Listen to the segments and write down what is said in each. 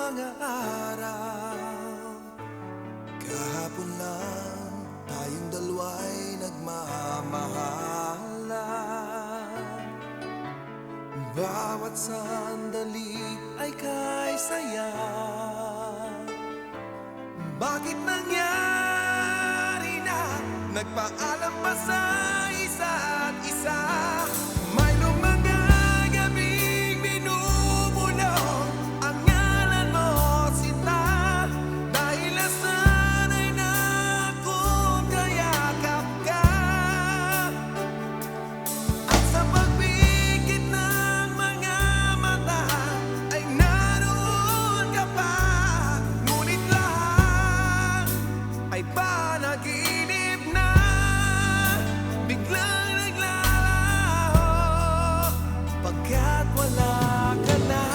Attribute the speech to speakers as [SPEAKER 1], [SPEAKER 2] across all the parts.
[SPEAKER 1] mga araw. Kahapon lang tayong dalawa'y nagmamahalan. Bawat sandali ay kay saya. Bakit nangyari na nagpaalam pa sa isa't isa? Mayroong mga gabing binubulong ang ngalan mo, sinta. Dahil nasanay na akong kayakap ka. At sa pagpikit ng mga mata ay naroon ka pa. Ngunit lahat ay panaginip na. Biglang naglalaho pagkat wala ka na.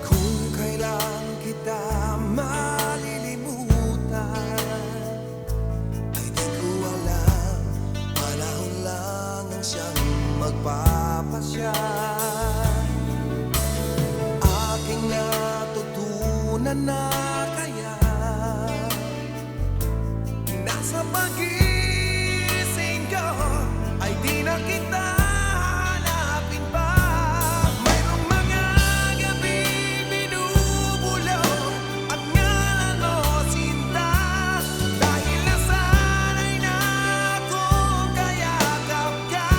[SPEAKER 1] Kung kailan kita malilimutan ay di ko alam. Panahon lang ang siyang magpapasya. Aking natutunan na kaya nasa pagising ko ay di na kita hanapin pa. Mayroong mga gabing binubulong at ngalan mo, sinta. Dahil nasanay na akong kayakap ka.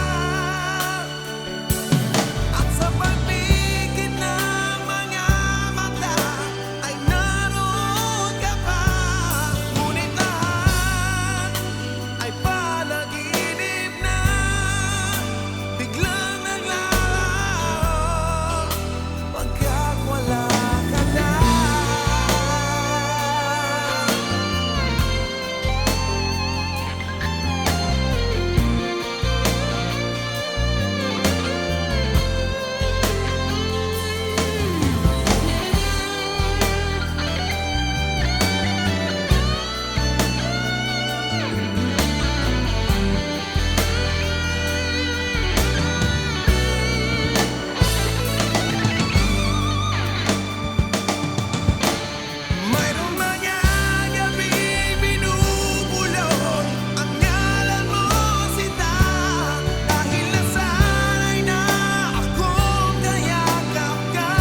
[SPEAKER 1] At sa pagpikit ng mga mata ay naroon ka pa. Ngunit lahat ay panaginip na. Biglang naglalaho pagkat wala ka na. Mayroong mga gabing binubulong ang ngalan mo, sinta. Dahil nasanay na akong kayakap ka.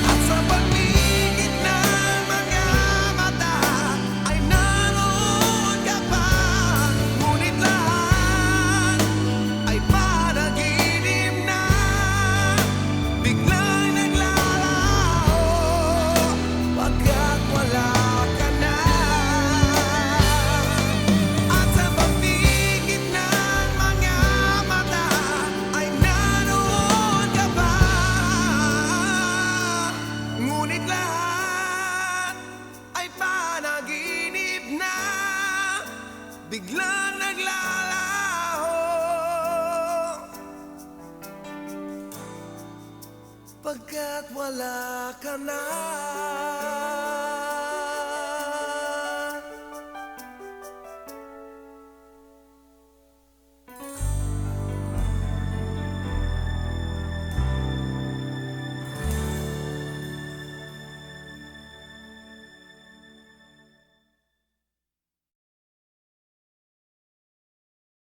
[SPEAKER 1] At sa pagpikit ng mga mata ay naroon ka pa. Ngunit lahat ay panaginip na. Biglang naglalaho pagkat wala ka na. At sa pagpikit ng mga mata ay naroon ka pa. Ngunit lahat ay panaginip na. Biglang naglalaho pagkat wala ka na.